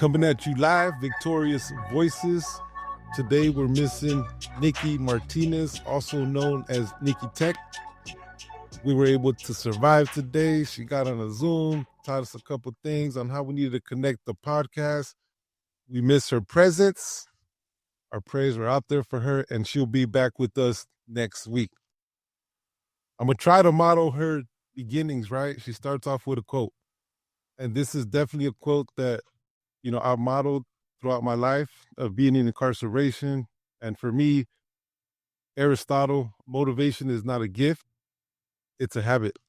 Coming at you live, Victorious Voices. Today we're missing Nikki Martinez, also known as Nikki Tech. We were able to survive today. She got on a Zoom, taught us a couple things on how we needed to connect the podcast. We miss her presence. Our prayers are out there for her, and she'll be back with us next week. I'm going to try to model her beginnings, right? She starts off with a quote. And this is definitely a quote that, I've modeled throughout my life of being in incarceration. And for me, Aristotle, motivation is not a gift, it's a habit.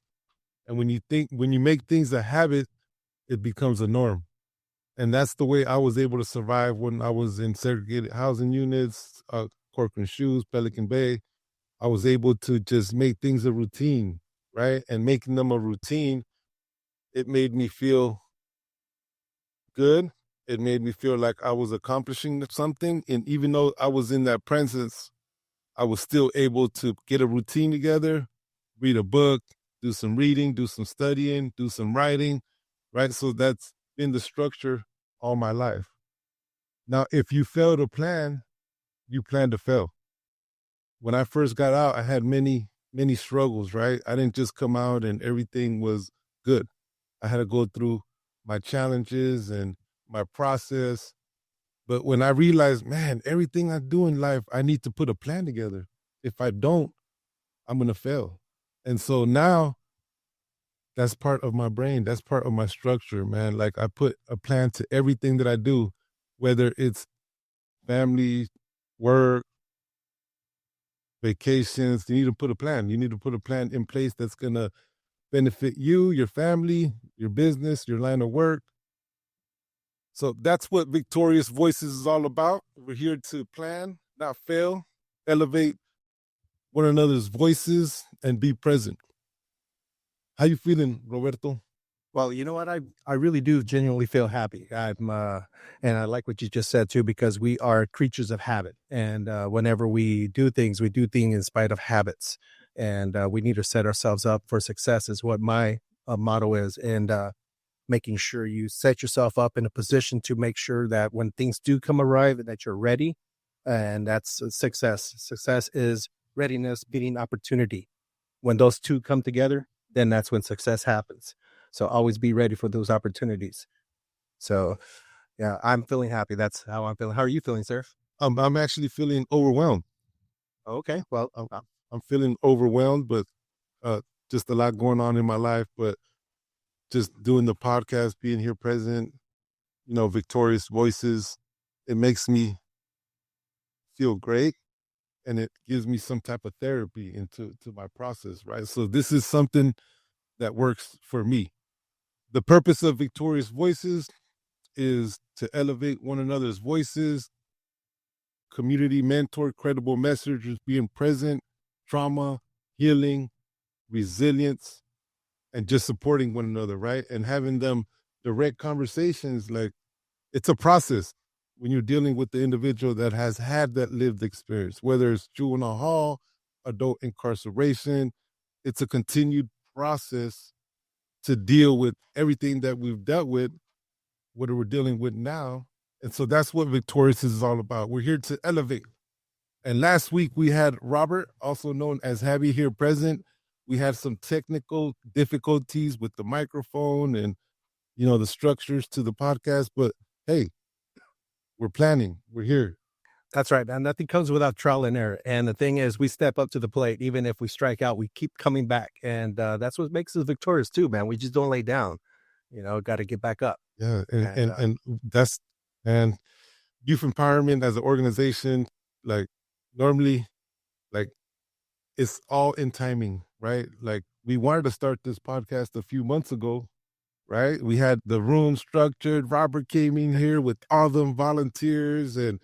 And when you make things a habit, it becomes a norm. And that's the way I was able to survive when I was in segregated housing units, Corcoran Shoes, Pelican Bay. I was able to just make things a routine, right? And making them a routine, it made me feel good. It made me feel like I was accomplishing something. And even though I was in that presence, I was still able to get a routine together, read a book, do some reading, do some studying, do some writing, right? So that's been the structure all my life. Now, if you fail to plan, you plan to fail. When I first got out, I had many, many struggles, right? I didn't just come out and everything was good. I had to go through my challenges and my process. But when I realized, man, everything I do in life, I need to put a plan together. If I don't, I'm going to fail. And so now that's part of my brain. That's part of my structure, man. Like I put a plan to everything that I do, whether it's family, work, vacations. You need to put a plan. You need to put a plan in place that's going to benefit you, your family, your business, your line of work. So that's what Victorious Voices is all about. We're here to plan, not fail, elevate one another's voices, and be present. How you feeling, Roberto? Well, you know what? I really do genuinely feel happy. And I like what you just said too, because we are creatures of habit. And whenever we do things in spite of habits. And we need to set ourselves up for success is what my motto is. And making sure you set yourself up in a position to make sure that when things do come arrive, that you're ready. And that's success. Success is readiness beating opportunity. When those two come together, then that's when success happens. So always be ready for those opportunities. So, yeah, I'm feeling happy. That's how I'm feeling. How are you feeling, sir? I'm actually feeling overwhelmed. Okay. Well, I'm feeling overwhelmed, but just a lot going on in my life. But just doing the podcast, being here present, Victorious Voices, it makes me feel great. And it gives me some type of therapy into my process, right? So this is something that works for me. The purpose of Victorious Voices is to elevate one another's voices, community mentor, credible messengers, being present, trauma, healing, resilience, and just supporting one another, right? And having them direct conversations. Like, it's a process when you're dealing with the individual that has had that lived experience, whether it's juvenile hall, adult incarceration. It's a continued process to deal with everything that we've dealt with, what we're dealing with now. And so that's what Victorious is all about. We're here to elevate. And last week we had Robert, also known as Habby, here present. We had some technical difficulties with the microphone and, the structures to the podcast. But hey, we're planning. We're here. That's right, man. Nothing comes without trial and error. And the thing is, we step up to the plate. Even if we strike out, we keep coming back. And that's what makes us victorious too, man. We just don't lay down. Got to get back up. Yeah. And youth empowerment as an organization, like normally, like it's all in timing, right? Like we wanted to start this podcast a few months ago, right? We had the room structured. Robert came in here with all them volunteers. And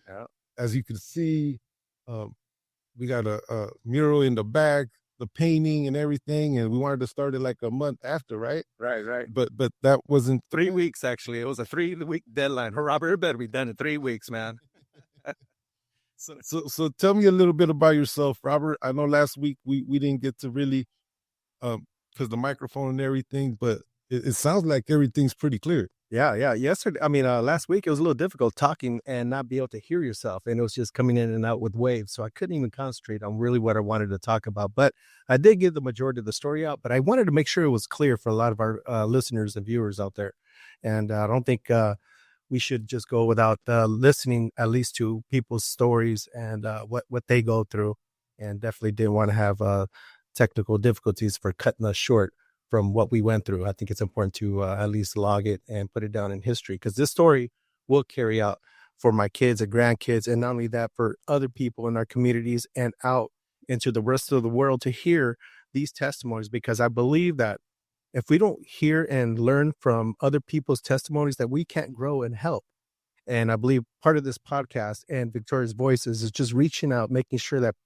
as you can see, we got a mural in the back, the painting and everything. And we wanted to start it like a month after, right? Right. But that wasn't 3 weeks, actually. It was a 3-week deadline. Robert, it better be done in 3 weeks, man. So tell me a little bit about yourself, Robert. I know last week we didn't get to really, because the microphone and everything, but it sounds like everything's pretty clear. Yeah. Yesterday, last week it was a little difficult talking and not be able to hear yourself, and it was just coming in and out with waves, so I couldn't even concentrate on really what I wanted to talk about. But I did give the majority of the story out, but I wanted to make sure it was clear for a lot of our listeners and viewers out there. And I don't think we should just go without listening at least to people's stories and what they go through. And definitely didn't want to have technical difficulties for cutting us short from what we went through. I think it's important to at least log it and put it down in history, because this story will carry out for my kids and grandkids, and not only that, for other people in our communities and out into the rest of the world to hear these testimonies. Because I believe that if we don't hear and learn from other people's testimonies, that we can't grow and help. And I believe part of this podcast and Victoria's Voices is just reaching out, making sure that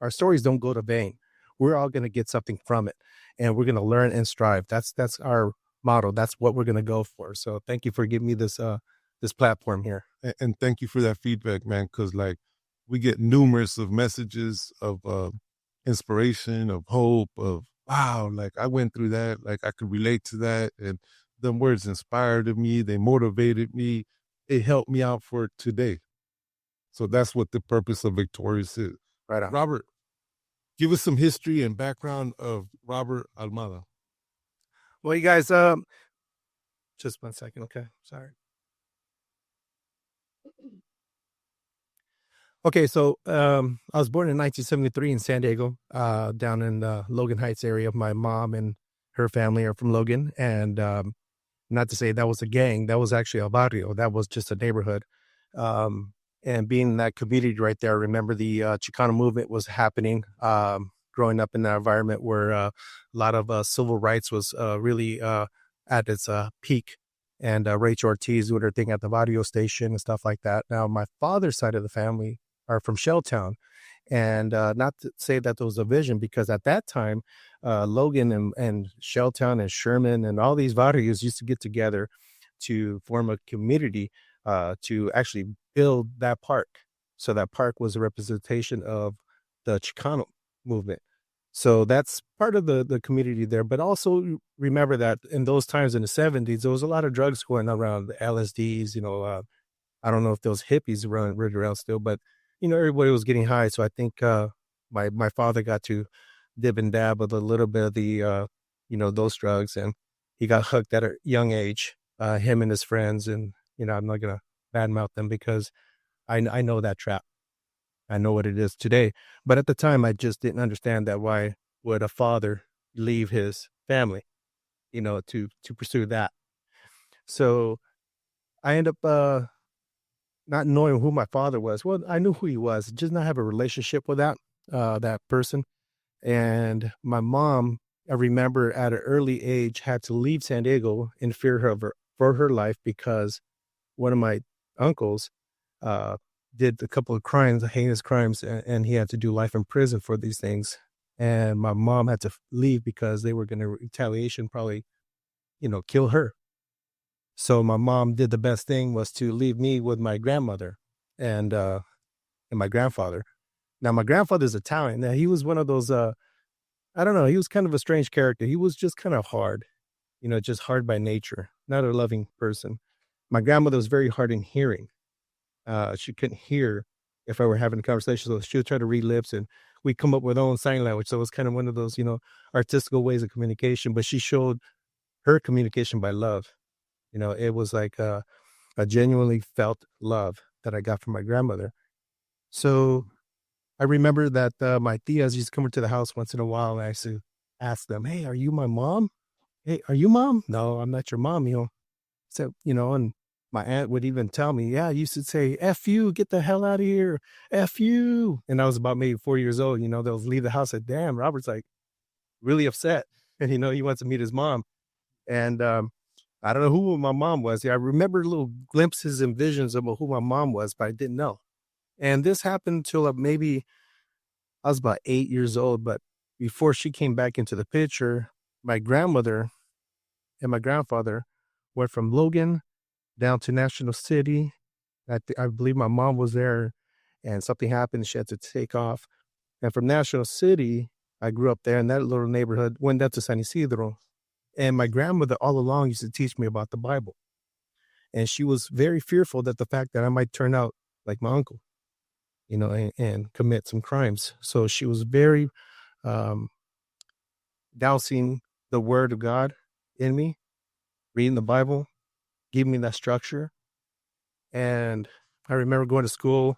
our stories don't go to vain. We're all going to get something from it, and we're going to learn and strive. That's our motto. That's what we're going to go for. So thank you for giving me this platform here. And thank you for that feedback, man. Because like we get numerous of messages of inspiration, of hope, of wow, like I went through that, like I could relate to that, and the words inspired me. They motivated me. It helped me out for today. So that's what the purpose of Victorious is. Right on. Robert, give us some history and background of Robert Almada. Well, you guys, just 1 second. Okay. Sorry. Okay, so I was born in 1973 in San Diego, down in the Logan Heights area. My mom and her family are from Logan, and not to say that was a gang, that was actually a barrio, that was just a neighborhood. And being in that community right there, I remember the Chicano movement was happening, growing up in that environment where a lot of civil rights was really at its peak. And Rachel Ortiz doing her thing at the radio station and stuff like that. Now, my father's side of the family are from Shelltown. And not to say that there was a vision, because at that time, Logan and Shelltown and Sherman and all these barrios used to get together to form a community to actually build that park. So that park was a representation of the Chicano movement. So that's part of the community there. But also remember that in those times in the 70s, there was a lot of drugs going around, the LSDs, I don't know if those hippies running around still, but everybody was getting high. So I think my father got to dib and dab with a little bit of the those drugs, and he got hooked at a young age. Him and his friends, and I'm not gonna badmouth them because I know that trap. I know what it is today, but at the time I just didn't understand that. Why would a father leave his family, to pursue that? So I end up not knowing who my father was. Well, I knew who he was, just not have a relationship with that person. And my mom, I remember at an early age, had to leave San Diego in fear for her life, because one of my uncles did a couple of crimes, heinous crimes, and he had to do life in prison for these things. And my mom had to leave because they were going to retaliation, probably, kill her. So my mom did the best thing, was to leave me with my grandmother and my grandfather. Now, my grandfather's Italian. Now, he was one of those, I don't know, he was kind of a strange character. He was just kind of hard, just hard by nature, not a loving person. My grandmother was very hard in hearing. She couldn't hear if I were having a conversation, so she would try to read lips, and we'd come up with our own sign language. So it was kind of one of those, artistical ways of communication, but she showed her communication by love. It was like a genuinely felt love that I got from my grandmother. So I remember that my tias used to come to the house once in a while, and I used to ask them, "Hey, are you my mom? Hey, are you mom? No, I'm not your mom." So, and my aunt would even tell me, "Yeah, I used to say, F you, get the hell out of here. F you." And I was about maybe 4 years old, they'll leave the house. Like, damn, Robert's like really upset. And, he wants to meet his mom. And I don't know who my mom was. Yeah, I remember little glimpses and visions of who my mom was, but I didn't know. And this happened till maybe I was about 8 years old. But before she came back into the picture, my grandmother and my grandfather went from Logan down to National City. I believe my mom was there, and something happened. She had to take off. And from National City, I grew up there in that little neighborhood, went down to San Isidro. And my grandmother all along used to teach me about the Bible. And she was very fearful that the fact that I might turn out like my uncle, and commit some crimes. So she was very um, dousing the word of God in me, reading the Bible, giving me that structure. And I remember going to school.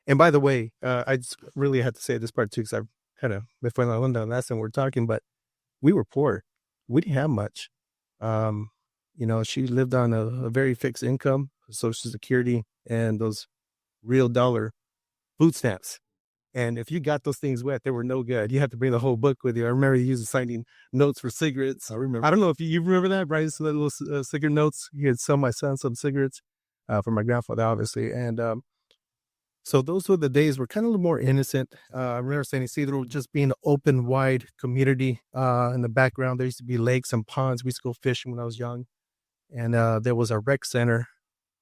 And by the way, I just really had to say this part too, because I kind of, before I went on last time we were talking, but we were poor. We didn't have much. She lived on a very fixed income, Social Security, and those real dollar food stamps. And if you got those things wet, they were no good. You had to bring the whole book with you. I remember you used to signing notes for cigarettes. I remember. I don't know if you remember that, right? So little cigarette notes. He had sell my son some cigarettes for my grandfather, obviously. And so those were the days were kind of a little more innocent. I remember San Isidro just being an open, wide community. In the background, there used to be lakes and ponds. We used to go fishing when I was young. And there was a rec center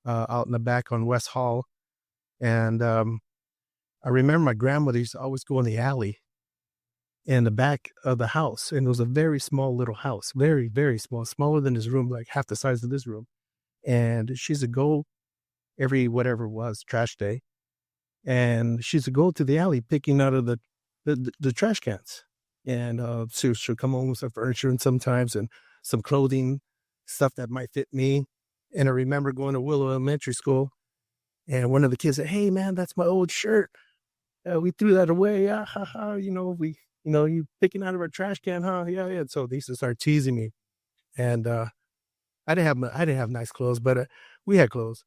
out in the back on West Hall. And I remember my grandmother used to always go in the alley in the back of the house. And it was a very small little house, very, very small, smaller than this room, like half the size of this room. And she used to go every whatever it was, trash day. And she used to go to the alley picking out of the trash cans. And she'll come home with some furniture and sometimes and some clothing, stuff that might fit me. And I remember going to Willow Elementary School. And one of the kids said, "Hey, man, that's my old shirt. We threw that away. Ah, ha, ha. You picking out of our trash can, huh? Yeah, yeah." So they used to start teasing me. And I didn't have nice clothes, but we had clothes.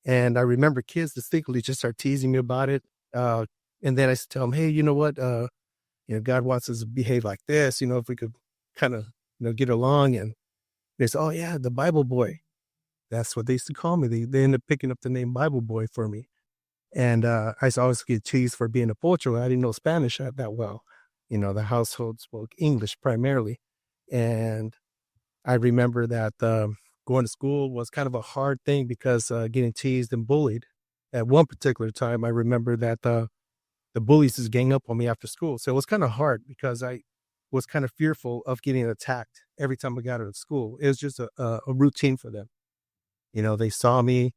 And I remember kids distinctly just start teasing me about it. And then I used to tell them, "Hey, you know what? God wants us to behave like this. If we could kind of, get along." And they said, "Oh yeah, the Bible boy." That's what they used to call me. They ended up picking up the name Bible boy for me. And I used to always get teased for being a pocho. I didn't know Spanish that well. The household spoke English primarily. And I remember that going to school was kind of a hard thing because getting teased and bullied. At one particular time, I remember that the bullies just gang up on me after school. So it was kind of hard because I was kind of fearful of getting attacked every time I got out of school. It was just a routine for them. They saw me.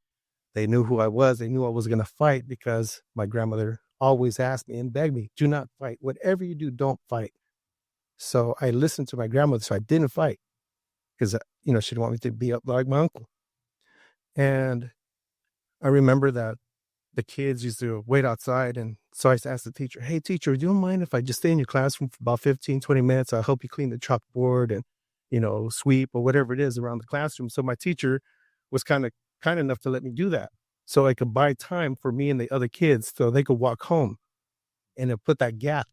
They knew who I was. They knew I was going to fight because my grandmother always asked me and begged me, "Do not fight. Whatever you do, don't fight." So I listened to my grandmother, so I didn't fight because, she didn't want me to be up like my uncle. And I remember that the kids used to wait outside. And so I used to ask the teacher, "Hey, teacher, do you mind if I just stay in your classroom for about 15, 20 minutes? I'll help you clean the chalkboard and, sweep or whatever it is around the classroom." So my teacher was kind enough to let me do that so I could buy time for me and the other kids so they could walk home and it put that gap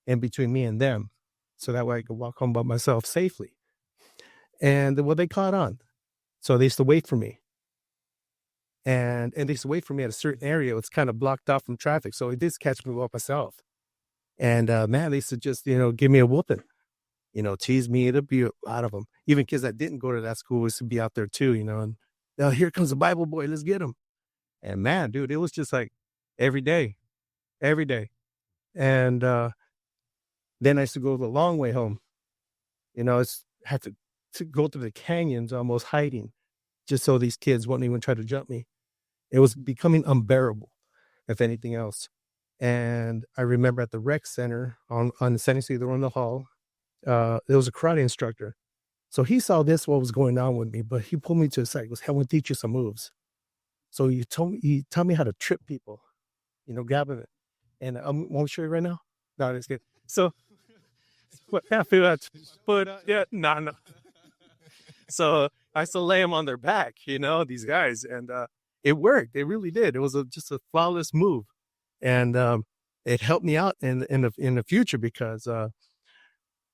in between me and them. So that way I could walk home by myself safely. And they caught on. So they used to wait for me. And they used to wait for me at a certain area. It's kind of blocked off from traffic. So it did catch me by myself. And man, they used to just, give me a whooping, tease me. It'd be a lot of them. Even kids that didn't go to that school used to be out there too, and here comes the Bible boy. Let's get him. And man, dude, it was just like every day. And then I used to go the long way home. Had to go through the canyons almost hiding just so these kids wouldn't even try to jump me. It was becoming unbearable, if anything else. And I remember at the rec center on San Isidro in the hall, there was a karate instructor. So he saw what was going on with me, but he pulled me to the side. He goes, "Hey, I want to teach you some moves." So he taught me how to trip people, grab them. And I'm won't show you right now. No, that's good. So, but yeah, no. So I used to lay them on their back, these guys, and it worked. It really did. It was just a flawless move, and it helped me out in the future because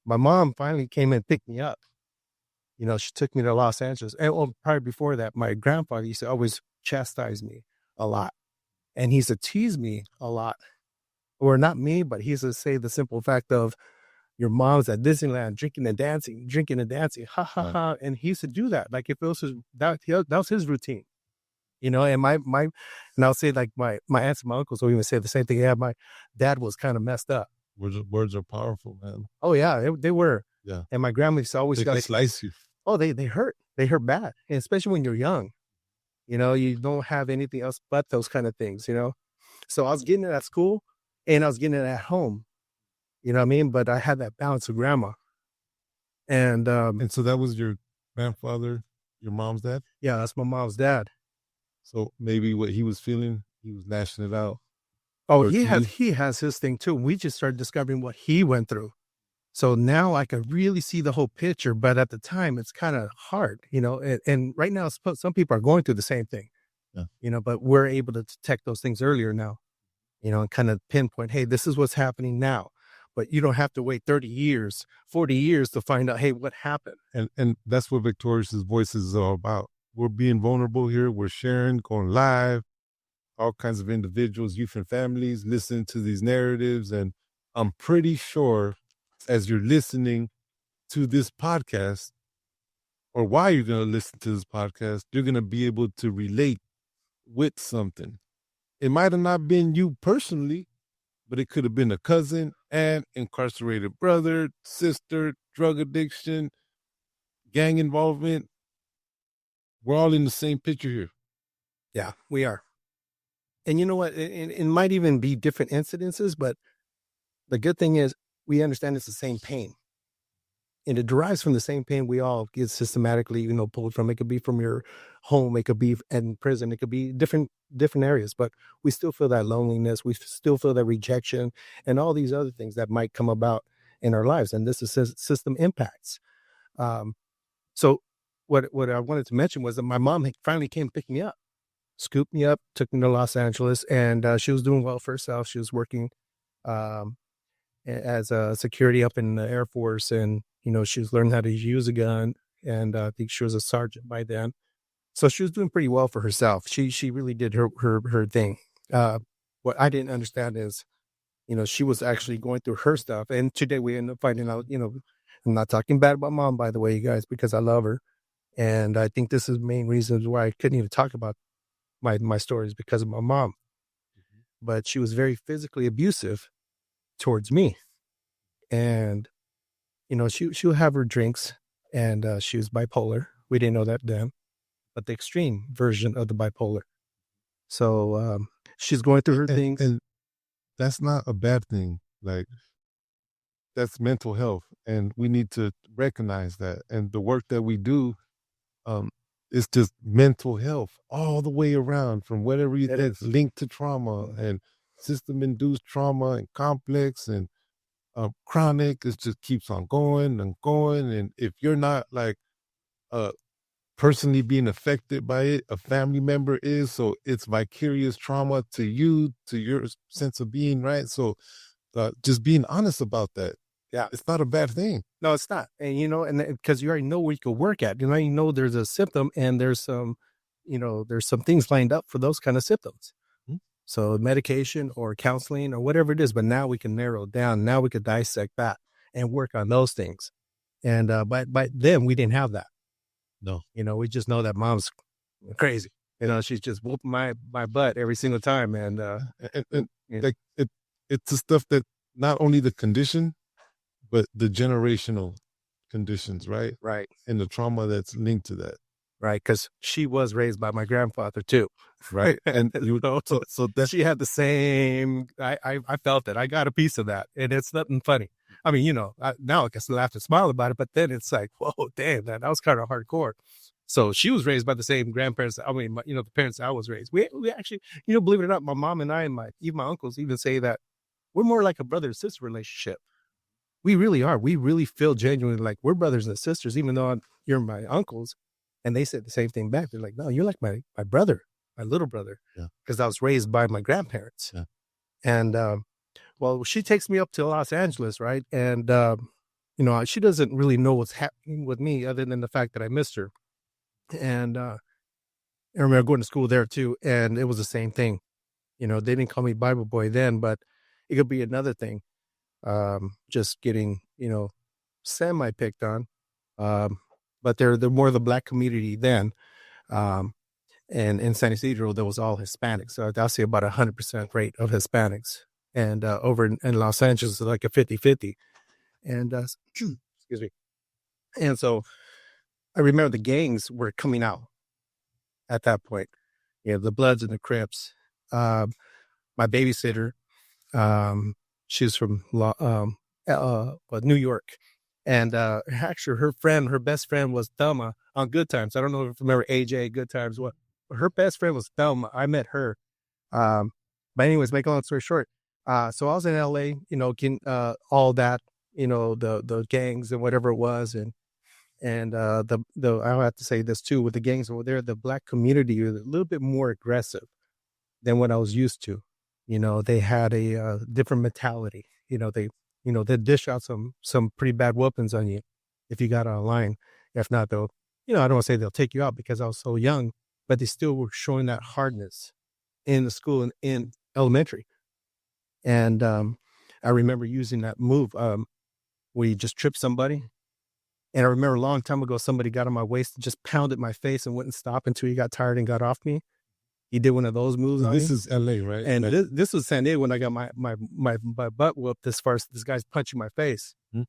my mom finally came and picked me up. She took me to Los Angeles. And probably before that, my grandfather used to always chastise me a lot. And he used to tease me a lot. Or not me, but he used to say the simple fact of, "Your mom's at Disneyland drinking and dancing. Ha, ha, ha." And he used to do that. Like if it was that was his routine. And and I'll say like my aunts and my uncles will even say the same thing. Yeah, my dad was kind of messed up. Words are powerful, man. Oh yeah, they were. Yeah. And my grandma used to always they slice you. Oh, they hurt. They hurt bad. And especially when you're young. You don't have anything else but those kind of things. So I was getting it at school and I was getting it at home. You know what I mean? But I had that balance of grandma. And And so that was your grandfather, your mom's dad? yeah, that's my mom's dad. So maybe what he was feeling, he was lashing it out. Oh, Or you. he has his thing too. We just started discovering what he went through. So now I could really see the whole picture, but at the time it's kind of hard, and right now some people are going through the same thing, Yeah. but we're able to detect those things earlier now, and kind of pinpoint, hey, this is what's happening now. But you don't have to wait 30 years, 40 years to find out, hey, what happened? And that's what Victorious Voices is all about. We're being vulnerable here. We're sharing, going live, all kinds of individuals, youth and families, listening to these narratives. And I'm pretty sure as you're listening to this podcast, or while you're going to listen to this podcast, you're going to be able to relate with something. It might have not been you personally, but it could have been a cousin, aunt, incarcerated brother, sister, drug addiction, gang involvement. We're all in the same picture here. Yeah, we are. And you know what? It might even be different incidences, but the good thing is we understand it's the same pain. And it derives from the same pain we all get systematically, pulled from. It could be from your home, it could be in prison, it could be different areas, but we still feel that loneliness, we still feel that rejection, and all these other things that might come about in our lives. And this is system impacts. So what I wanted to mention was that my mom finally came pick me up, scooped me up, took me to Los Angeles, and she was doing well for herself. She was working as a security up in the Air Force, and she was learning how to use a gun, and I think she was a sergeant by then. So she was doing pretty well for herself. She really did her thing. What I didn't understand is, she was actually going through her stuff. And today we ended up finding out, I'm not talking bad about mom, by the way, you guys, because I love her. And I think this is the main reasons why I couldn't even talk about my stories, because of my mom. Mm-hmm. But she was very physically abusive towards me. And, she would have her drinks, and she was bipolar. We didn't know that then, but the extreme version of the bipolar. So she's going through her things. And that's not a bad thing. Like, that's mental health. And we need to recognize that. And the work that we do is just mental health all the way around, from whatever that's linked to trauma and system-induced trauma and complex and chronic. It just keeps on going and going. And if you're not like personally being affected by it, a family member is, so it's vicarious trauma to you, to your sense of being, right? So just being honest about that. Yeah, it's not a bad thing. No, it's not. And, and because you already know where you could work at, there's a symptom, and there's some things lined up for those kind of symptoms. Mm-hmm. So medication or counseling or whatever it is, but now we can narrow it down. Now we could dissect that and work on those things. And but then we didn't have that. No, we just know that mom's crazy. She's just whooping my butt every single time. And like it's the stuff that not only the condition, but the generational conditions, right? Right. And the trauma that's linked to that. Right. Because she was raised by my grandfather too. Right. And so that she had the same, I felt it. I got a piece of that. And it's nothing funny. I mean, now I can laugh and smile about it, but then it's like, whoa, damn, that was kind of hardcore. So she was raised by the same grandparents. I mean, the parents I was raised. We actually, believe it or not, my mom and I and even my uncles even say that we're more like a brother and sister relationship. We really are. We really feel genuinely like we're brothers and sisters, even though you're my uncles. And they said the same thing back. They're like, no, you're like my brother, my little brother. Yeah. Because I was raised by my grandparents. Yeah. And, well, she takes me up to Los Angeles, right? And, she doesn't really know what's happening with me other than the fact that I missed her. And I remember going to school there too. And it was the same thing. They didn't call me Bible boy then, but it could be another thing. Just getting, semi picked on. But they're more the black community then. And in San Isidro, there was all Hispanics. So I'll say about 100% rate of Hispanics. And over in Los Angeles, like a 50-50. And excuse me. And so I remember the gangs were coming out at that point. The Bloods and the Crips. My babysitter, she's from New York. And actually, her best friend was Thelma on Good Times. I don't know if you remember AJ, Good Times. What? Her best friend was Thelma. I met her. But anyways, make a long story short. So I was in LA, getting all that, the gangs and whatever it was, and I'll have to say this too, with the gangs over there, the Black community was a little bit more aggressive than what I was used to. They had a different mentality. They dish out some pretty bad weapons on you if you got online. If not, though, I don't want to say they'll take you out because I was so young, but they still were showing that hardness in the school and in elementary. And I remember using that move. We just tripped somebody. And I remember a long time ago, somebody got on my waist and just pounded my face and wouldn't stop until he got tired and got off me. He did one of those moves. This is LA, right? And this was San Diego when I got my butt whooped as far as this guy's punching my face. Mm-hmm.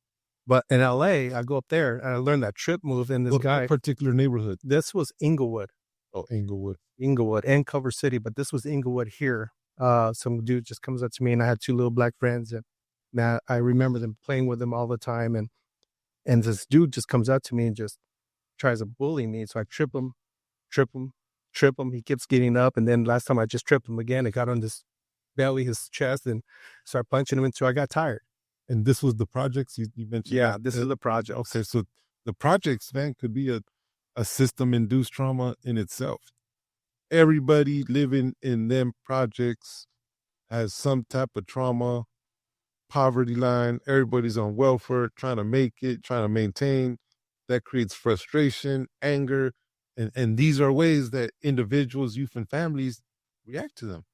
But in LA, I go up there and I learned that trip move. And this guy, particular neighborhood? This was Inglewood. Oh, Inglewood and Culver City, but this was Inglewood here. Some dude just comes up to me, and I had two little Black friends, and man, I remember them playing with them all the time. And this dude just comes up to me and just tries to bully me. So I trip him. He keeps getting up. And then last time I just tripped him again. I got on his belly, his chest, and started punching him until I got tired. And this was the projects you mentioned? Yeah, this is the project. Okay, so the projects, man, could be a system-induced trauma in itself. Everybody living in them projects has some type of trauma, poverty line. Everybody's on welfare, trying to make it, trying to maintain. That creates frustration, anger, and these are ways that individuals, youth, and families react to them.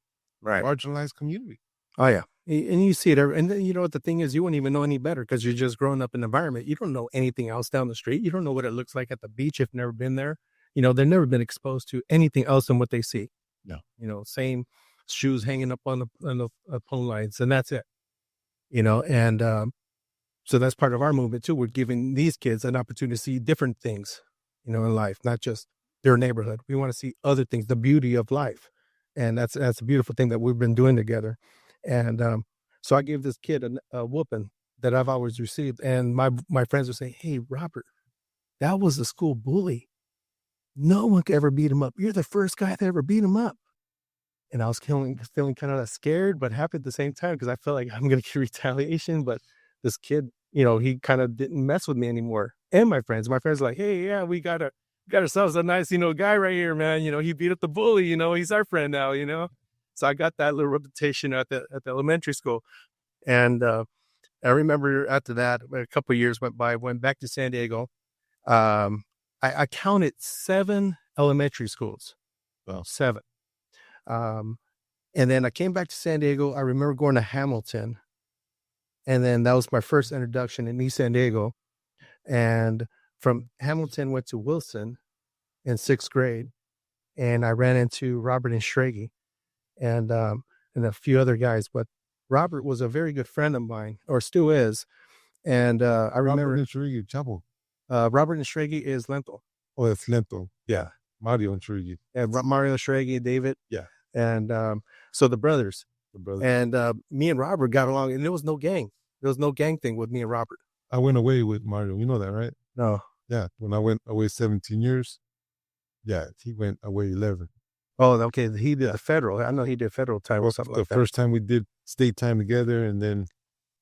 Right. Marginalized community. Oh, yeah. And you see it. And then, what the thing is, you wouldn't even know any better because you're just growing up in the environment. You don't know anything else down the street. You don't know what it looks like at the beach if you've never been there. They've never been exposed to anything else than what they see. No. Same shoes hanging up on the phone lines, and that's it. And so that's part of our movement too. We're giving these kids an opportunity to see different things, in life, not just their neighborhood. We want to see other things, the beauty of life. And that's a beautiful thing that we've been doing together. And so I gave this kid a whooping that I've always received. And my friends would say, "Hey, Robert, that was the school bully. No one could ever beat him up. You're the first guy that ever beat him up." And I was feeling kind of scared, but happy at the same time because I felt like I'm going to get retaliation. But this kid, he kind of didn't mess with me anymore. And my friends were like, "Hey, yeah, we got ourselves a nice, guy right here, man. He beat up the bully. He's our friend now. So I got that little reputation at the elementary school. And I remember after that, a couple of years went by. Went back to San Diego. I counted 7 elementary schools. Wow. 7. And then I came back to San Diego. I remember going to Hamilton. And then that was my first introduction in East San Diego. And from Hamilton, went to Wilson in 6th grade. And I ran into Robert and Schrage and a few other guys. But Robert was a very good friend of mine, or still is. And I remember. Robert and Schrage, Chapel. Robert and Schrage is Lento. Oh, it's Lento. Yeah. Mario and Schrage. Yeah, Mario, Schrage, David. Yeah. And so the brothers. And me and Robert got along, and there was no gang. There was no gang thing with me and Robert. I went away with Mario. You know that, right? No. Yeah. When I went away 17 years, yeah, he went away 11. Oh, okay. He did a federal. I know he did federal time or something like that. The first time we did state time together, and then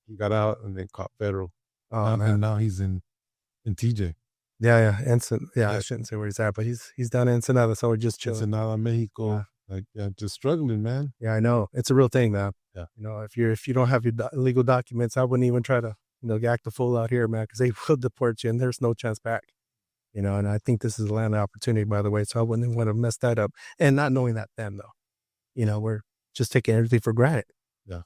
he got out and then caught federal. Oh, and now he's in TJ. Yeah. Ensenada. Yeah, I shouldn't say where he's at, but he's down in Ensenada, so we're just chilling. Ensenada, Mexico. Just struggling, man. Yeah, I know. It's a real thing, man. Yeah. If you don't have your legal documents, I wouldn't even try to, act the fool out here, man, because they will deport you and there's no chance back. And I think this is a land of opportunity, by the way, so I wouldn't want to mess that up. And not knowing that then, though, we're just taking everything for granted. Yeah.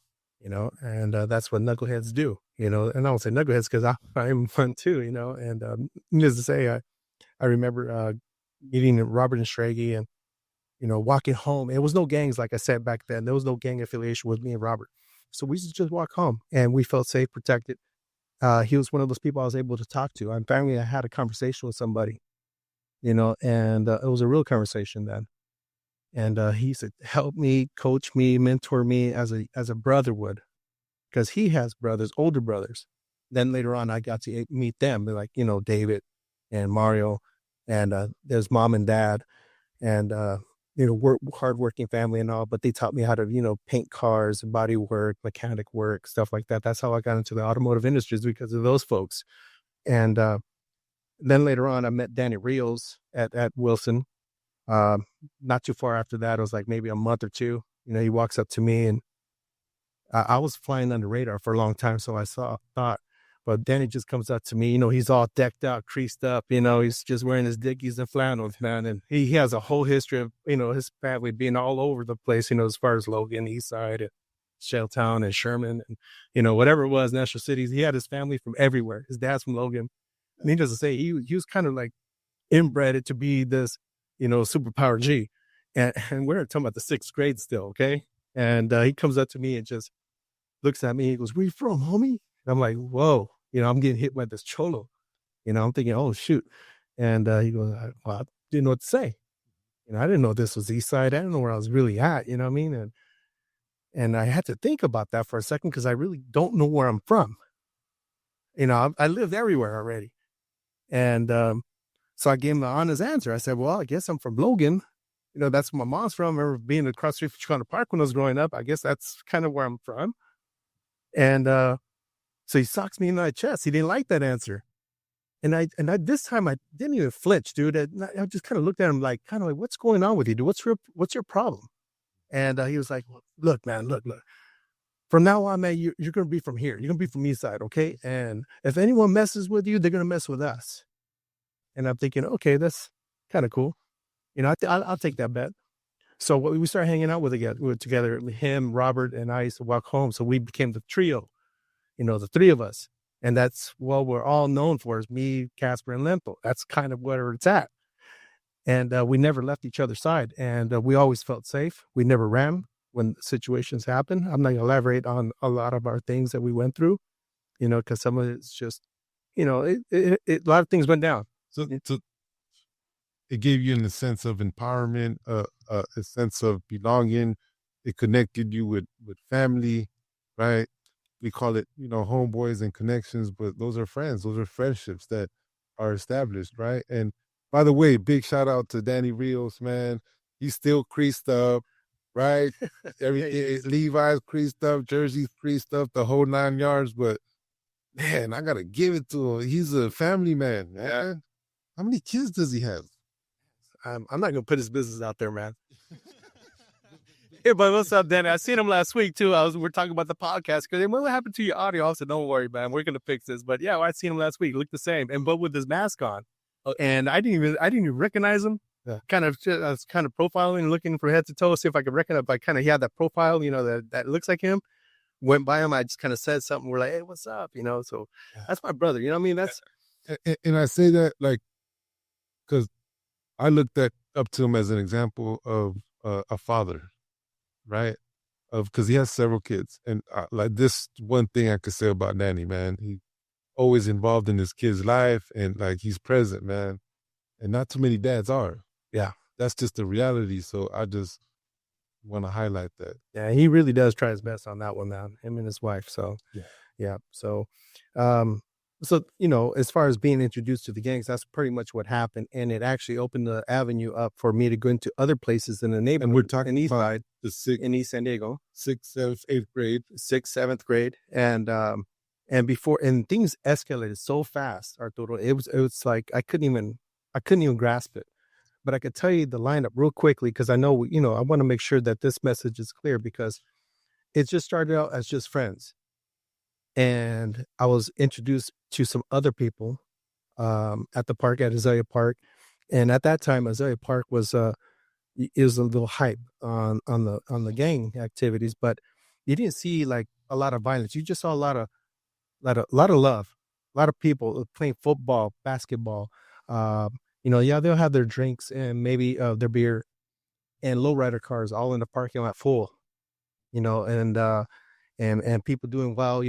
And that's what knuckleheads do, and I don't say knuckleheads because I'm one too, and needless to say, I remember meeting Robert and Schrage and, walking home. It was no gangs, like I said back then. There was no gang affiliation with me and Robert. So we just walk home and we felt safe, protected. He was one of those people I was able to talk to. And finally, I had a conversation with somebody. and it was a real conversation then. And he said, help me, coach me, mentor me as a brother would, because he has brothers, older brothers. Then later on, I got to meet them, like, David and Mario, and there's mom and dad, and hardworking family and all. But they taught me how to, paint cars, body work, mechanic work, stuff like that. That's how I got into the automotive industries, because of those folks. And then later on, I met Danny Rios at Wilson. Not too far after that, it was like maybe a month or two. He walks up to me, and I was flying under radar for a long time, so I thought, but Danny just comes up to me. He's all decked out, creased up. He's just wearing his Dickies and flannels, man, and he has a whole history of his family being all over the place. As far as Logan, East Side, and Shelltown, and Sherman, and whatever it was, National Cities. He had his family from everywhere. His dad's from Logan, and he doesn't say he was kind of like inbred to be this superpower G, and we're talking about the 6th grade still, okay? And he comes up to me and just looks at me. He goes, "Where you from, homie?" And I'm like, "Whoa!" I'm getting hit by this cholo. I'm thinking, "Oh shoot!" And he goes, "Well, I didn't know what to say. I didn't know this was East Side. I didn't know where I was really at. You know what I mean?" And I had to think about that for a second, because I really don't know where I'm from. I lived everywhere already, and so I gave him the honest answer. I said, "Well, I guess I'm from Logan. That's where my mom's from. I remember being across the street from Chicano Park when I was growing up. I guess that's kind of where I'm from." And so he socks me in my chest. He didn't like that answer. And I this time I didn't even flinch, dude. I just kind of looked at him like, what's going on with you, dude? What's your problem? And he was like, "Well, look, man, look. From now on, man, you're going to be from here. You're going to be from East Side, okay? And if anyone messes with you, they're going to mess with us." And I'm thinking, okay, that's kind of cool. I'll take that bet. So we started hanging out together, him, Robert, and I used to walk home. So we became the trio, the 3 of us. And that's what we're all known for, is me, Casper, and Lempo. That's kind of where it's at. And we never left each other's side. And we always felt safe. We never ran when situations happen. I'm not going to elaborate on a lot of our things that we went through, because some of it's just, a lot of things went down. So it gave you a sense of empowerment, a sense of belonging. It connected you with family, right? We call it, homeboys and connections, but those are friends. Those are friendships that are established, right? And by the way, big shout out to Danny Rios, man. He's still creased up, right? Levi's creased up, Jersey's creased up, the whole 9 yards. But man, I gotta give it to him. He's a family man, man. Yeah. How many kids does he have? I'm not going to put his business out there, man. Yeah, but what's up, Danny? I seen him last week too. We're talking about the podcast, because what happened to your audio? I said, "Don't worry, man. We're going to fix this." But yeah, I seen him last week. He looked the same, but with his mask on. And I didn't even recognize him. Yeah. I was kind of profiling, looking from head to toe, see if I could recognize. He had that profile, that looks like him. Went by him. I just kind of said something. We're like, "Hey, what's up?" So yeah. That's my brother. You know what I mean? That's and I say that because I looked up to him as an example of a father, right? Because he has several kids, and this one thing I could say about Danny, man, he always involved in his kid's life, and he's present, man. And not too many dads are. Yeah, that's just the reality. So I just want to highlight that. Yeah, he really does try his best on that one, man. Him and his wife. So yeah. So, as far as being introduced to the gangs, that's pretty much what happened, and it actually opened the avenue up for me to go into other places in the neighborhood. And we're talking in East Side, in East San Diego, 6th, 7th, 8th grade, 6th, 7th grade, and things escalated so fast, Arturo. It was like I couldn't even grasp it. But I could tell you the lineup real quickly, because I know, I want to make sure that this message is clear, because it just started out as just friends. And I was introduced to some other people at the park, at Azalea Park. And at that time, Azalea Park was a little hype on the gang activities, but you didn't see like a lot of violence. You just saw a lot of love, a lot of people playing football, basketball. They'll have their drinks and maybe their beer, and lowrider cars all in the parking lot full, and people doing well,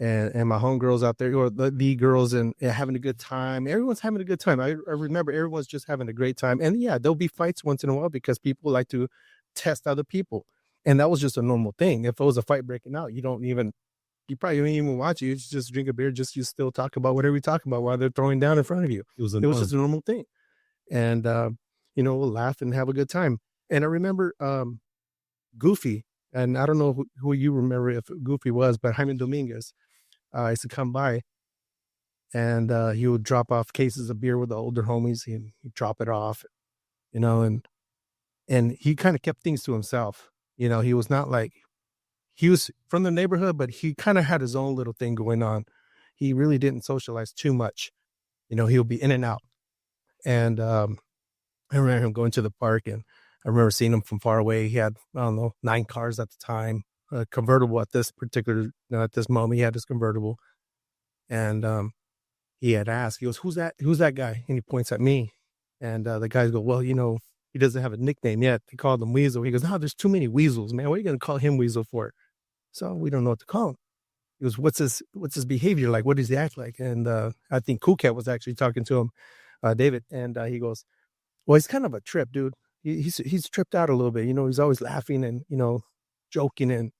and my homegirls out there, or the girls, and having a good time. Everyone's having a good time. I remember everyone's just having a great time. And yeah, there'll be fights once in a while because people like to test other people. And that was just a normal thing. If it was a fight breaking out, you probably don't even watch it. You just drink a beer, you still talk about whatever you talk about while they're throwing down in front of you. It was just a normal thing. And, we'll laugh and have a good time. And I remember Goofy, and I don't know who you remember if Goofy was, but Jaime Dominguez used to come by, and he would drop off cases of beer with the older homies. He'd drop it off, and he kind of kept things to himself. He was not like, he was from the neighborhood, but he kind of had his own little thing going on. He really didn't socialize too much. He'll be in and out. And I remember him going to the park, and I remember seeing him from far away. He had, I don't know, 9 cars at the time, a convertible at this moment. He had his convertible. And he had asked, he goes, who's that guy? And he points at me. And the guys go, well, he doesn't have a nickname yet. They called him Weasel. He goes, no, there's too many Weasels, man. What are you going to call him Weasel for? So we don't know what to call him. He goes, what's his behavior like? What does he act like? And I think Cool Cat was actually talking to him, David. And he goes, well, he's kind of a trip, dude. He's tripped out a little bit. He's always laughing and, joking and,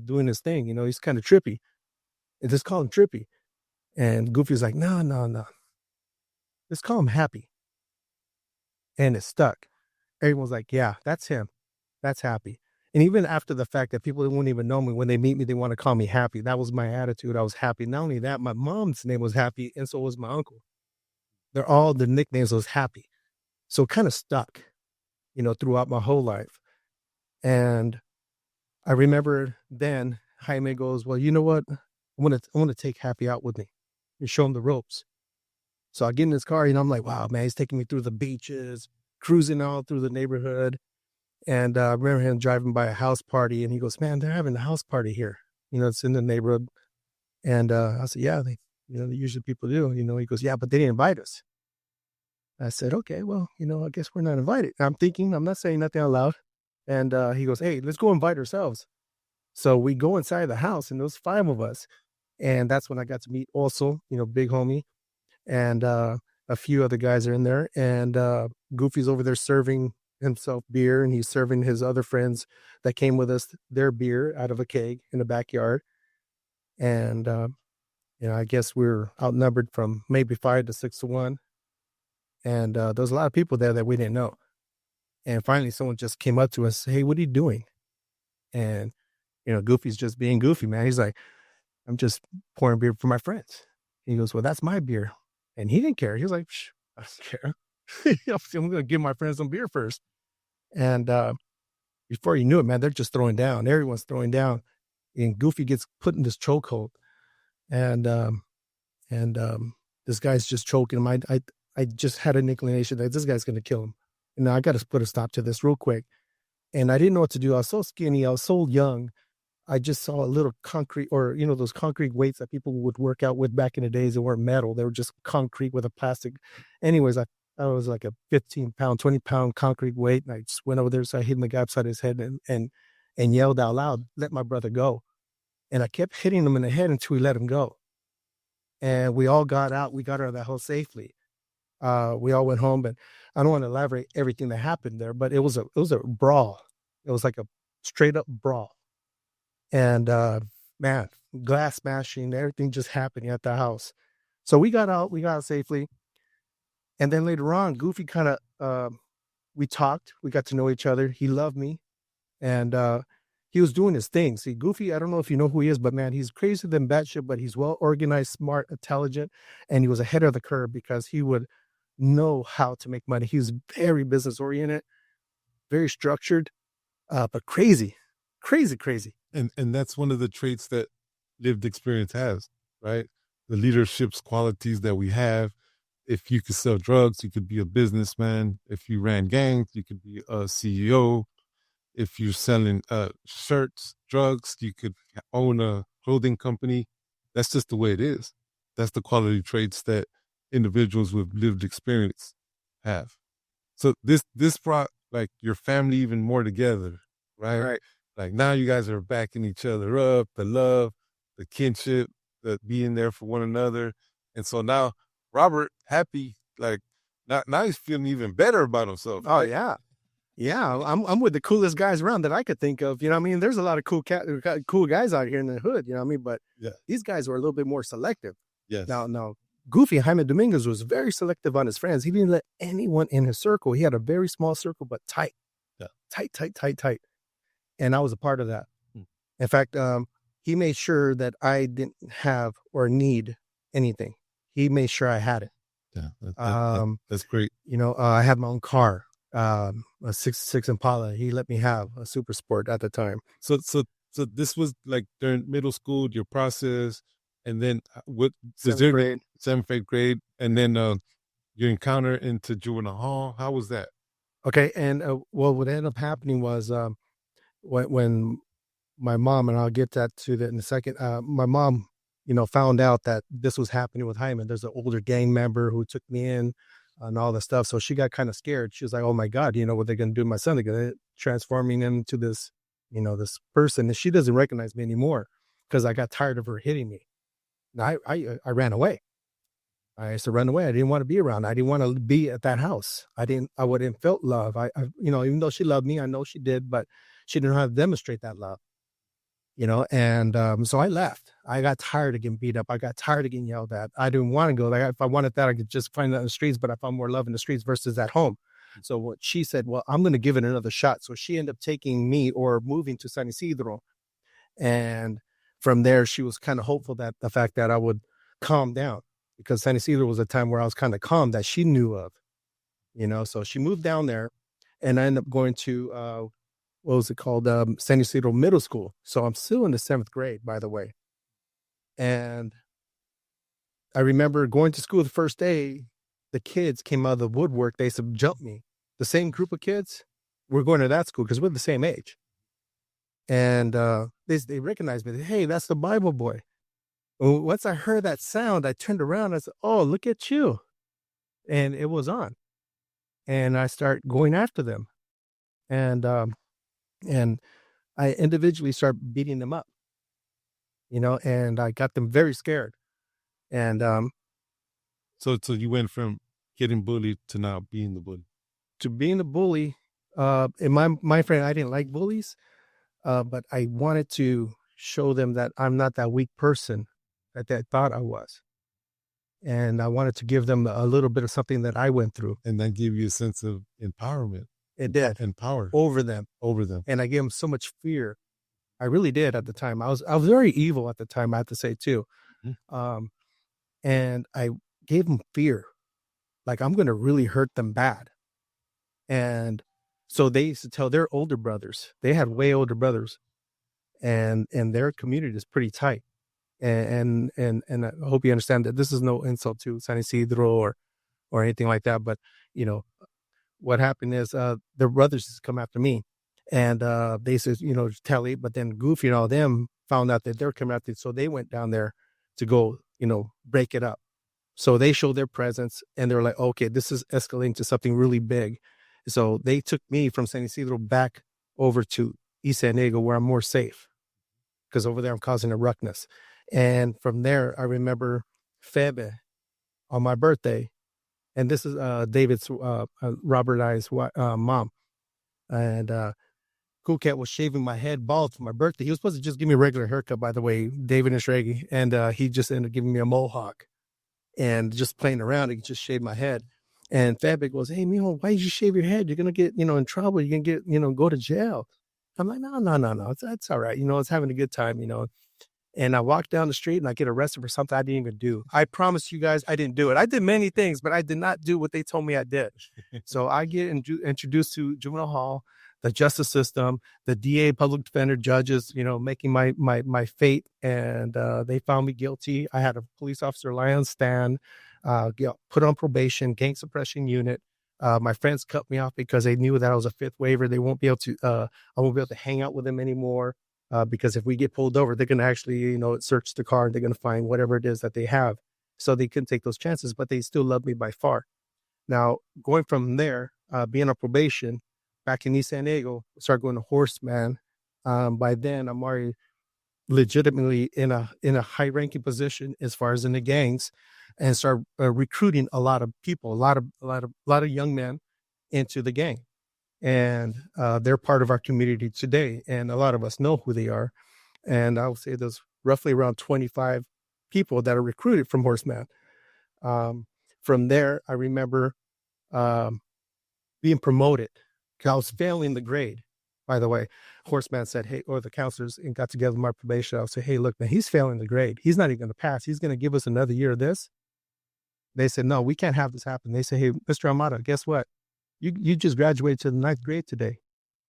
doing his thing. He's kind of trippy. And just call him Trippy. And Goofy's like, no. Just call him Happy. And it stuck. Everyone's like, yeah, that's him. That's Happy. And even after the fact that people wouldn't even know me, when they meet me, they want to call me Happy. That was my attitude. I was happy. Not only that, my mom's name was Happy, and so was my uncle. The nicknames was Happy. So it kind of stuck, throughout my whole life. And I remember then Jaime goes, well, you know what? I want to take Happy out with me and show him the ropes. So I get in his car, I'm like, wow, man, he's taking me through the beaches, cruising all through the neighborhood. And I remember him driving by a house party, and he goes, man, they're having a house party here. It's in the neighborhood. And I said, yeah, they usually people do. He goes, yeah, but they didn't invite us. I said, okay, well, I guess we're not invited. I'm thinking, I'm not saying nothing out loud. And he goes, hey, let's go invite ourselves. So we go inside the house, and there's 5 of us. And that's when I got to meet also, big homie. And a few other guys are in there. And Goofy's over there serving himself beer, and he's serving his other friends that came with us their beer out of a keg in the backyard. And, I guess we're outnumbered from maybe 5 to 6 to 1. And there was a lot of people there that we didn't know. And finally, someone just came up to us, hey, what are you doing? And, Goofy's just being Goofy, man. He's like, I'm just pouring beer for my friends. He goes, well, that's my beer. And he didn't care. He was like, I don't care. I'm going to give my friends some beer first. And before you knew it, man, they're just throwing down. Everyone's throwing down. And Goofy gets put in this chokehold. And this guy's just choking him. I just had an inclination that this guy's going to kill him. And I got to put a stop to this real quick. And I didn't know what to do. I was so skinny. I was so young. I just saw a little concrete, or, those concrete weights that people would work out with back in the days. They weren't metal. They were just concrete with a plastic. Anyways, I was like a 15-pound, 20-pound concrete weight. And I just went over there. So I hit the guy upside his head and yelled out loud, let my brother go. And I kept hitting him in the head until we let him go. And we all got out. We got out of that house safely. We all went home, but I don't want to elaborate everything that happened there, but it was a brawl. It was like a straight up brawl. And, man, glass smashing, everything just happening at the house. So we got out safely. And then later on, Goofy kind of, we talked, we got to know each other. He loved me, and, he was doing his thing. See, Goofy, I don't know if you know who he is, but man, he's crazier than batshit, but he's well organized, smart, intelligent, and he was ahead of the curve because he would know how to make money. He was very business oriented, very structured, but crazy. And that's one of the traits that lived experience has, right? The leadership's qualities that we have. If you could sell drugs, you could be a businessman. If you ran gangs, you could be a CEO. If you're selling shirts, drugs, you could own a clothing company. That's just the way it is. That's the quality traits that individuals with lived experience have. So this brought like your family even more together, right? Right. Like now you guys are backing each other up, the love, the kinship, that being there for one another. And so now Robert happy, like now he's feeling even better about himself. Oh yeah. Yeah, I'm with the coolest guys around that I could think of. You know what I mean? There's a lot of cool guys out here in the hood, you know what I mean? But Yeah. these guys were a little bit more selective. Yes. Now, Goofy Jaime Dominguez was very selective on his friends. He didn't let anyone in his circle. He had a very small circle, but tight. Yeah. Tight. And I was a part of that. Hmm. In fact, he made sure that I didn't have or need anything. He made sure I had it. Yeah, that's great. You know, I had my own car. A 66 Impala. He let me have a Super Sport at the time. So this was like during middle school, your process, and then what? Seventh grade. 7th, 8th grade, and then your encounter into juvenile hall. How was that? Okay, and well, what ended up happening was when my mom, and I'll get that to that in a second. My mom, you know, found out that this was happening with Hyman. There's an older gang member who took me in and all the stuff. So she got kind of scared. She was like, oh my God, you know, what they're going to do to my son? They're going to transforming him into this, you know, this person. And she doesn't recognize me anymore because I got tired of her hitting me. Now I ran away. I used to run away. I didn't want to be around. I didn't want to be at that house. I wouldn't felt love. I, you know, even though she loved me, I know she did, but she didn't know how to demonstrate that love. You know, and so I left. I got tired of getting beat up. I got tired of getting yelled at. I didn't want to go. Like if I wanted that, I could just find that in the streets. But I found more love in the streets versus at home. So what she said, well, I'm going to give it another shot. So she ended up taking me or moving to San Isidro, and from there she was kind of hopeful that the fact that I would calm down, because San Isidro was a time where I was kind of calm that she knew of. You know, so she moved down there, and I ended up going to what was it called? San Isidro Middle School. So I'm still in the 7th grade, by the way. And I remember going to school the first day, the kids came out of the woodwork. They said, jump me. The same group of kids, we're going to that school because we're the same age. And they recognized me. Hey, that's the Bible boy. Well, once I heard that sound, I turned around. I said, oh, look at you. And it was on. And I start going after them. And I individually start beating them up, you know, and I got them very scared. And so you went from getting bullied to now being the bully. To being the bully, in my friend, I didn't like bullies, but I wanted to show them that I'm not that weak person that they thought I was. And I wanted to give them a little bit of something that I went through. And that gave you a sense of empowerment. It did. And power. Over them. And I gave them so much fear. I really did at the time. I was very evil at the time, I have to say too. Mm-hmm. And I gave them fear. Like I'm going to really hurt them bad. And so they used to tell their older brothers, they had way older brothers, and their community is pretty tight. And I hope you understand that this is no insult to San Isidro or anything like that. But, you know, what happened is their brothers just come after me, and they said, you know, tally. But then Goofy and all them found out that they're coming after, so they went down there to go, you know, break it up. So they showed their presence, and they were like, okay, this is escalating to something really big. So they took me from San Isidro back over to East San Diego, where I'm more safe, because over there I'm causing a ruckus. And from there, I remember Febe on my birthday. And this is David's, Robert and I's mom. And Cool Cat was shaving my head bald for my birthday. He was supposed to just give me a regular haircut, by the way, David and Shraggy. And he just ended up giving me a mohawk. And just playing around, he just shaved my head. And Fabio goes, hey, Mijo, why did you shave your head? You're going to get, you know, in trouble. You're going to get, you know, go to jail. I'm like, no. That's all right. You know, it's having a good time, you know. And I walk down the street and I get arrested for something I didn't even do. I promise you guys, I didn't do it. I did many things, but I did not do what they told me I did. So I get introduced to juvenile hall, the justice system, the DA, public defender, judges, you know, making my fate. And they found me guilty. I had a police officer lie on stand, put on probation, gang suppression unit. My friends cut me off because they knew that I was a fifth waiver. They won't be able to, I won't be able to hang out with them anymore. Because if we get pulled over, they're going to actually, you know, search the car and they're going to find whatever it is that they have. So they couldn't take those chances, but they still love me by far. Now, going from there, being on probation, back in East San Diego, started going to Horseman. By then, I'm already legitimately in a high ranking position as far as in the gangs, and start recruiting a lot of people, a lot of young men into the gang. And they're part of our community today, and a lot of us know who they are. And I would say there's roughly around 25 people that are recruited from Horseman. From there, I remember um, being promoted because I was failing the grade. By the way, Horseman said, "Hey," or the counselors and got together with my probation. I'll say, "Hey, look, man, he's failing the grade. He's not even going to pass. He's going to give us another year of this." They said, "No, we can't have this happen." They said, "Hey, Mr. Amata, guess what? You just graduated to the 9th grade today."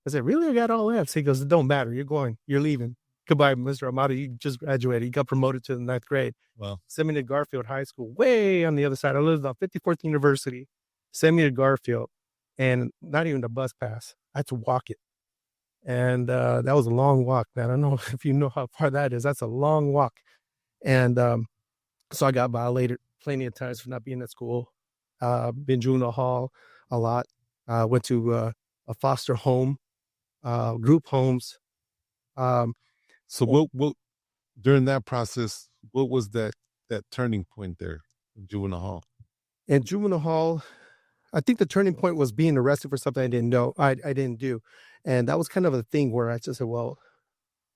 I said, "Really? I got all F's." He goes, "It don't matter. You're leaving. Goodbye, Mr. Amata. You just graduated. You got promoted to the 9th grade." Wow. Sent me to Garfield High School, way on the other side. I lived on 54th University. Sent me to Garfield, and not even a bus pass. I had to walk it. And that was a long walk, man. I don't know if you know how far that is. That's a long walk. And so I got violated plenty of times for not being at school. Been juvenile hall a lot. Went to a foster home, group homes. So what during that process, what was that turning point there in juvenile hall? In juvenile hall, I think the turning point was being arrested for something I didn't know, I didn't do. And that was kind of a thing where I just said, well,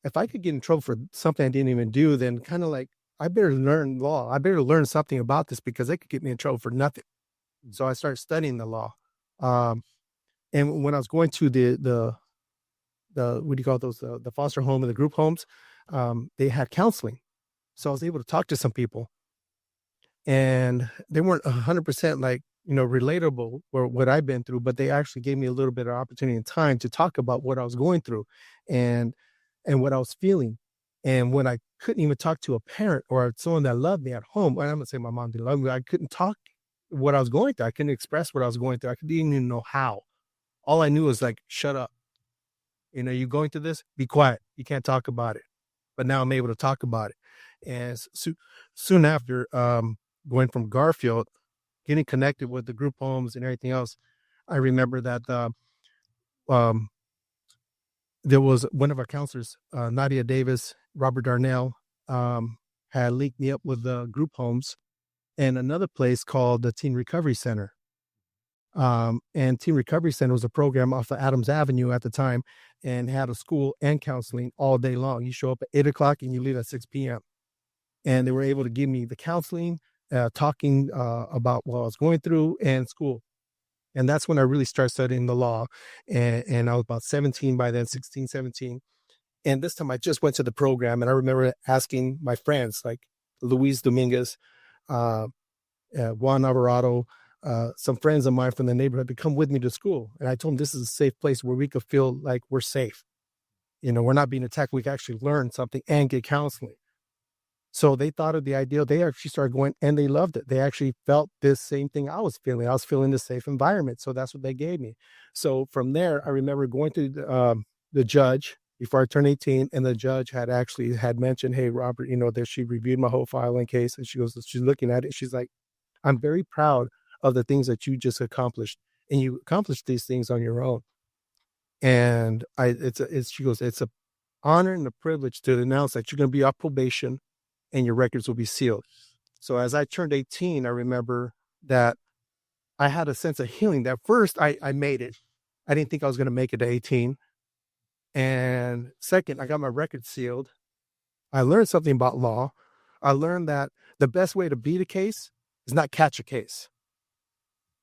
if I could get in trouble for something I didn't even do, then kind of like, I better learn law. I better learn something about this because they could get me in trouble for nothing. So I started studying the law. And when I was going to the what do you call those, the foster home and the group homes, they had counseling. So I was able to talk to some people, and they weren't 100% like, relatable or what I've been through, but they actually gave me a little bit of opportunity and time to talk about what I was going through and what I was feeling. And when I couldn't even talk to a parent or someone that loved me at home, well, I'm gonna say my mom didn't love me, I couldn't talk what I was going through. I couldn't express what I was going through. I didn't even know how. All I knew was like, shut up. You going through this? Be quiet. You can't talk about it. But now I'm able to talk about it. And soon after, going from Garfield, getting connected with the group homes and everything else, I remember that there was one of our counselors, Nadia Davis, Robert Darnell, had linked me up with the group homes and another place called the Teen Recovery Center. And Teen Recovery Center was a program off of Adams Avenue at the time and had a school and counseling all day long. You show up at 8 o'clock and you leave at 6 p.m. And they were able to give me the counseling, talking about what I was going through and school. And that's when I really started studying the law. And I was about 17 by then, 16, 17. And this time I just went to the program, and I remember asking my friends like Luis Dominguez, Juan Alvarado, some friends of mine from the neighborhood to come with me to school. And I told them this is a safe place where we could feel like we're safe. We're not being attacked. We can actually learn something and get counseling. So they thought of the idea. They actually started going, and they loved it. They actually felt this same thing I was feeling. I was feeling the safe environment. So that's what they gave me. So from there, I remember going to the judge before I turned 18, and the judge had mentioned, "Hey, Robert, that she reviewed my whole file and case." And she's looking at it. She's like, "I'm very proud of the things that you just accomplished, and you accomplished these things on your own." And she goes, "It's a honor and a privilege to announce that you're going to be off probation and your records will be sealed." So as I turned 18, I remember that I had a sense of healing. That first I made it. I didn't think I was going to make it to 18. And second, I got my record sealed. I learned something about law. I learned that the best way to beat a case is not catch a case.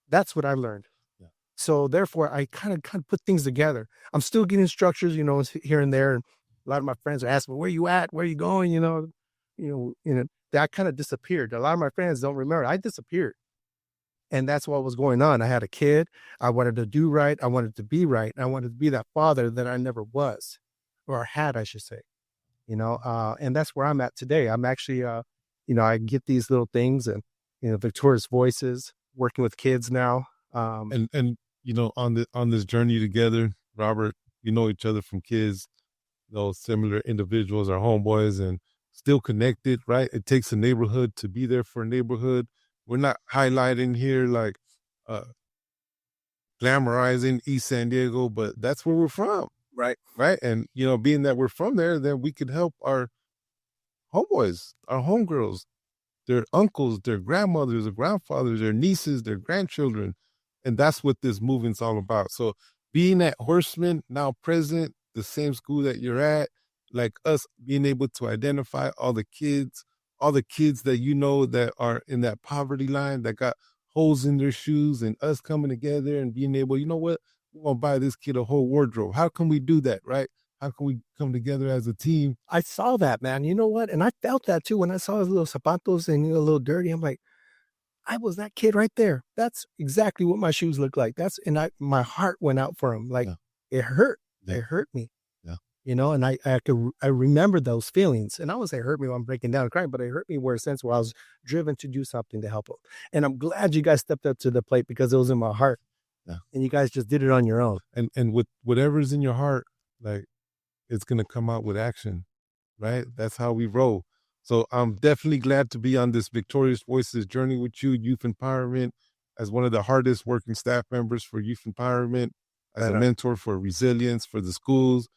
That's what I learned. Yeah. So therefore, I kind of put things together. I'm still getting structures, here and there. And a lot of my friends are asking me, "Where you at? Where you going?" That kind of disappeared. A lot of my friends don't remember. I disappeared. And that's what was going on. I had a kid. I wanted to do right. I wanted to be right. I wanted to be that father that I never was, or had, I should say. And that's where I'm at today. I'm actually, I get these little things and, Victoria's Voices, working with kids now. And on this journey together, Robert, you know each other from kids, those similar individuals are homeboys and still connected, right? It takes a neighborhood to be there for a neighborhood. We're not highlighting here like glamorizing East San Diego, but that's where we're from. Right. Right. And, being that we're from there, then we could help our homeboys, our homegirls, their uncles, their grandmothers, their grandfathers, their nieces, their grandchildren. And that's what this movement's all about. So being at Horseman, now present, the same school that you're at, like us being able to identify all the kids that you know that are in that poverty line, that got holes in their shoes, and us coming together and being able, you know what, we're going to buy this kid a whole wardrobe. How can we do that, right? How can we come together as a team? I saw that, man. You know what? And I felt that too when I saw his little zapatos and a little dirty. I'm like, I was that kid right there. That's exactly what my shoes look like. My heart went out for him. Like it hurt. Yeah. It hurt me. Yeah. You know, and I remember those feelings. And I would say it hurt me when I'm breaking down and crying, but it hurt me where a sense where I was driven to do something to help him. And I'm glad you guys stepped up to the plate because it was in my heart. Yeah. And you guys just did it on your own. And with whatever's in your heart, like, it's going to come out with action, right? That's how we roll. So I'm definitely glad to be on this Victorious Voices journey with you, youth empowerment, as one of the hardest working staff members for youth empowerment, as a mentor for resilience for the schools,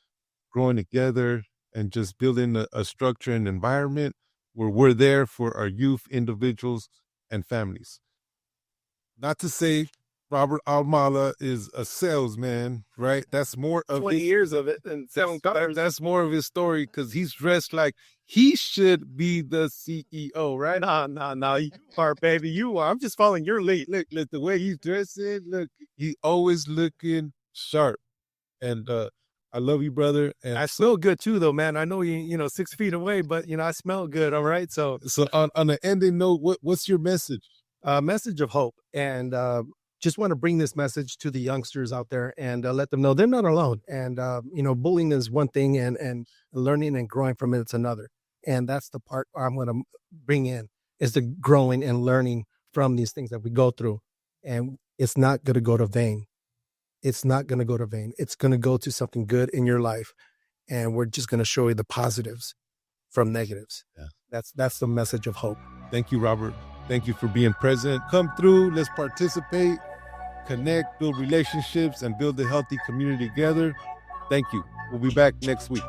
growing together and just building a structure and environment where we're there for our youth, individuals, and families. Not to say Robert Almala is a salesman, right? That's more of 20 years of it and selling cars. That's more of his story because he's dressed like he should be the CEO, right? No, you are, baby. You are. I'm just following your lead. Look, the way he's dressing, look, he always looking sharp. And I love you, brother. And I smell good too, though, man. I know you 6 feet away, but I smell good. All right. So on an ending note, what's your message? Message of hope, and just want to bring this message to the youngsters out there and let them know they're not alone. And bullying is one thing, and learning and growing from it's another. And that's the part I'm going to bring in, is the growing and learning from these things that we go through. And it's not going to go to vain. It's not going to go to vain. It's going to go to something good in your life. And we're just going to show you the positives from negatives. Yeah. That's the message of hope. Thank you, Robert. Thank you for being present. Come through. Let's participate, connect, build relationships, and build a healthy community together. Thank you. We'll be back next week.